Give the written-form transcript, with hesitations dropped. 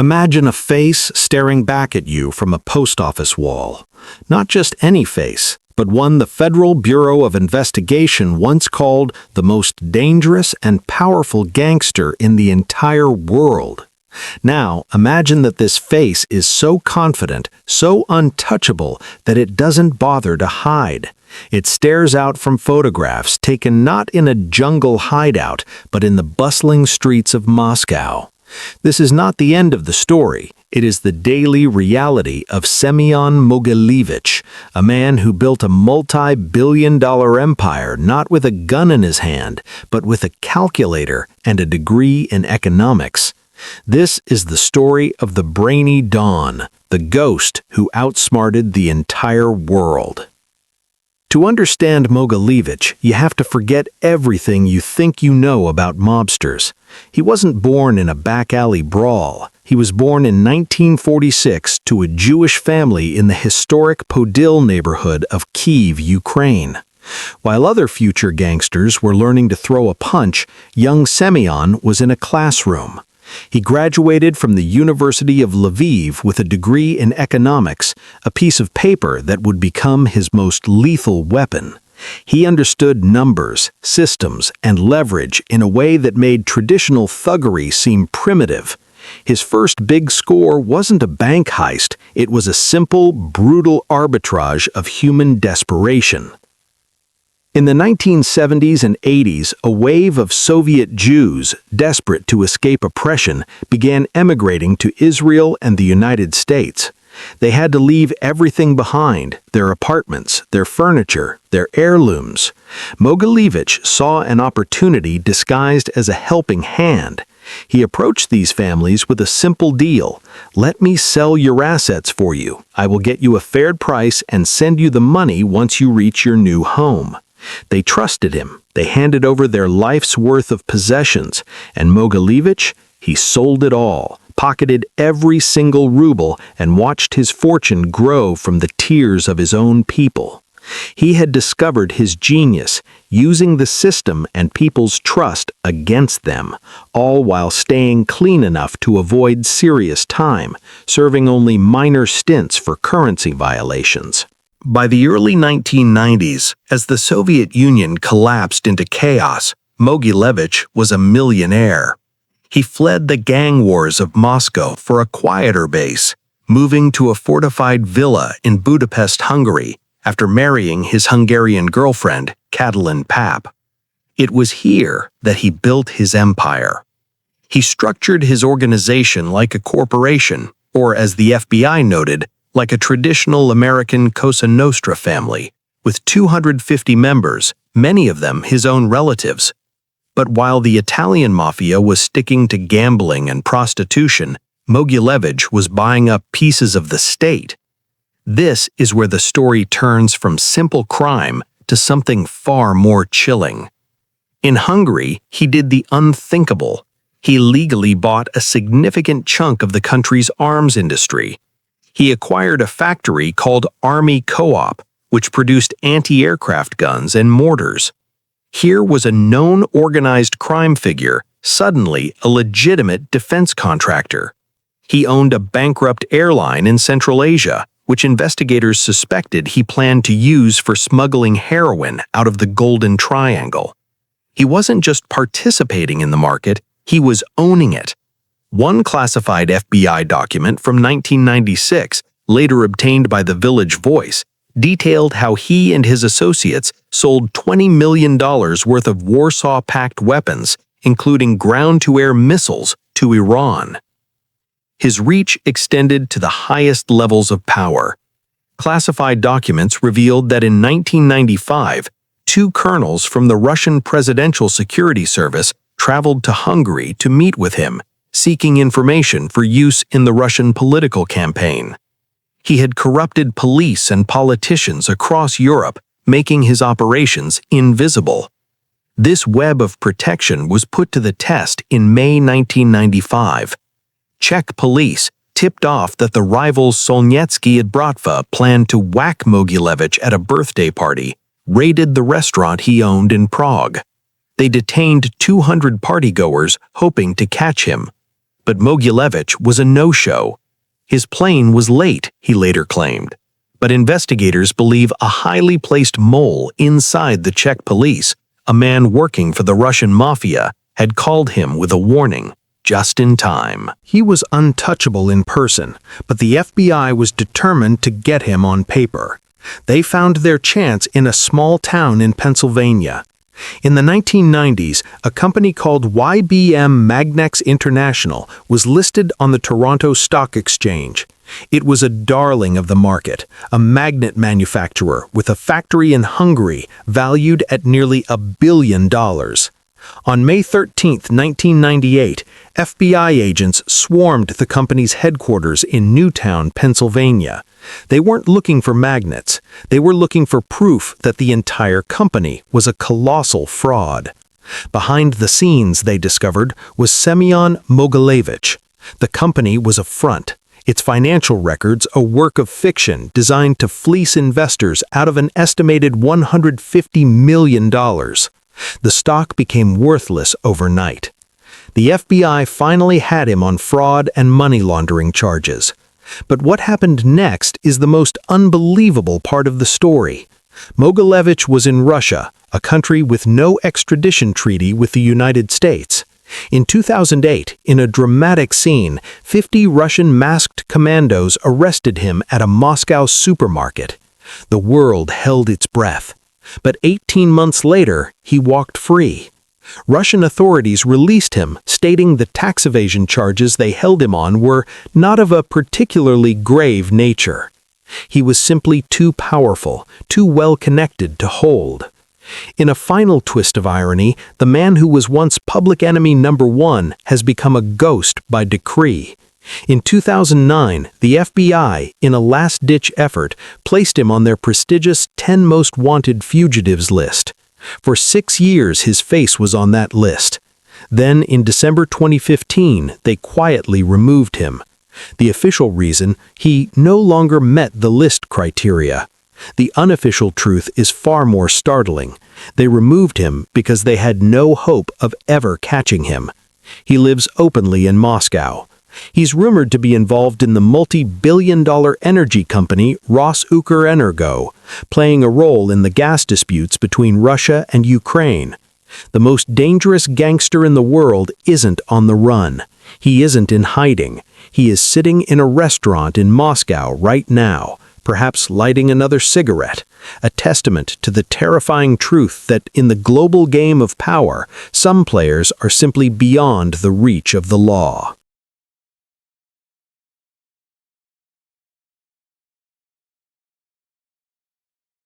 Imagine a face staring back at you from a post office wall. Not just any face, but one the Federal Bureau of Investigation once called the most dangerous and powerful gangster in the entire world. Now, imagine that this face is so confident, so untouchable, that it doesn't bother to hide. It stares out from photographs taken not in a jungle hideout, but in the bustling streets of Moscow. This is not the end of the story. It is the daily reality of Semion Mogilevich, a man who built a multi-billion-dollar empire not with a gun in his hand, but with a calculator and a degree in economics. This is the story of the brainy Don, the ghost who outsmarted the entire world. To understand Mogilevich, you have to forget everything you think you know about mobsters. He wasn't born in a back-alley brawl. He was born in 1946 to a Jewish family in the historic Podil neighborhood of Kyiv, Ukraine. While other future gangsters were learning to throw a punch, young Semion was in a classroom. He graduated from the University of Lviv with a degree in economics, a piece of paper that would become his most lethal weapon. He understood numbers, systems, and leverage in a way that made traditional thuggery seem primitive. His first big score wasn't a bank heist, it was a simple, brutal arbitrage of human desperation. In the 1970s and 80s, a wave of Soviet Jews, desperate to escape oppression, began emigrating to Israel and the United States. They had to leave everything behind, their apartments, their furniture, their heirlooms. Mogilevich saw an opportunity disguised as a helping hand. He approached these families with a simple deal. Let me sell your assets for you. I will get you a fair price and send you the money once you reach your new home. They trusted him. They handed over their life's worth of possessions, and Mogilevich, he sold it all, pocketed every single ruble, and watched his fortune grow from the tears of his own people. He had discovered his genius, using the system and people's trust against them, all while staying clean enough to avoid serious time, serving only minor stints for currency violations. By the early 1990s, as the Soviet Union collapsed into chaos, Mogilevich was a millionaire. He fled the gang wars of Moscow for a quieter base, moving to a fortified villa in Budapest, Hungary, after marrying his Hungarian girlfriend, Katalin Papp. It was here that he built his empire. He structured his organization like a corporation, or as the FBI noted, like a traditional American Cosa Nostra family, with 250 members, many of them his own relatives. But while the Italian mafia was sticking to gambling and prostitution, Mogilevich was buying up pieces of the state. This is where the story turns from simple crime to something far more chilling. In Hungary, he did the unthinkable. He legally bought a significant chunk of the country's arms industry. He acquired a factory called Army Co-op, which produced anti-aircraft guns and mortars. Here was a known organized crime figure, suddenly a legitimate defense contractor. He owned a bankrupt airline in Central Asia, which investigators suspected he planned to use for smuggling heroin out of the Golden Triangle. He wasn't just participating in the market, he was owning it. One classified FBI document from 1996, later obtained by the Village Voice, detailed how he and his associates sold $20 million worth of Warsaw Pact weapons, including ground-to-air missiles, to Iran. His reach extended to the highest levels of power. Classified documents revealed that in 1995, 2 colonels from the Russian Presidential Security Service traveled to Hungary to meet with him, seeking information for use in the Russian political campaign. He had corrupted police and politicians across Europe, making his operations invisible. This web of protection was put to the test in May 1995. Czech police tipped off that the rival Solnetsky at Bratva planned to whack Mogilevich at a birthday party, raided the restaurant he owned in Prague. They detained 200 partygoers, hoping to catch him. But Mogilevich was a no-show. His plane was late, he later claimed. But investigators believe a highly placed mole inside the Czech police, a man working for the Russian mafia, had called him with a warning, just in time. He was untouchable in person, but the FBI was determined to get him on paper. They found their chance in a small town in Pennsylvania. In the 1990s, a company called YBM Magnex International was listed on the Toronto Stock Exchange. It was a darling of the market, a magnet manufacturer with a factory in Hungary valued at nearly $1 billion. On May 13, 1998, FBI agents swarmed the company's headquarters in Newtown, Pennsylvania. They weren't looking for magnets. They were looking for proof that the entire company was a colossal fraud. Behind the scenes, they discovered, was Semion Mogilevich. The company was a front. Its financial records a work of fiction designed to fleece investors out of an estimated $150 million. The stock became worthless overnight. The FBI finally had him on fraud and money laundering charges. But what happened next is the most unbelievable part of the story. Mogilevich was in Russia, a country with no extradition treaty with the United States. In 2008, in a dramatic scene, 50 Russian masked commandos arrested him at a Moscow supermarket. The world held its breath. But 18 months later, he walked free. Russian authorities released him, stating the tax evasion charges they held him on were not of a particularly grave nature. He was simply too powerful, too well connected to hold. In a final twist of irony, the man who was once public enemy number one has become a ghost by decree. In 2009, the FBI, in a last-ditch effort, placed him on their prestigious 10 Most Wanted Fugitives list. For 6 years, his face was on that list. Then, in December 2015, they quietly removed him. The official reason, he no longer met the list criteria. The unofficial truth is far more startling. They removed him because they had no hope of ever catching him. He lives openly in Moscow. He's rumored to be involved in the multi-billion-dollar energy company Rosukreenergo, playing a role in the gas disputes between Russia and Ukraine. The most dangerous gangster in the world isn't on the run. He isn't in hiding. He is sitting in a restaurant in Moscow right now, perhaps lighting another cigarette, a testament to the terrifying truth that in the global game of power, some players are simply beyond the reach of the law.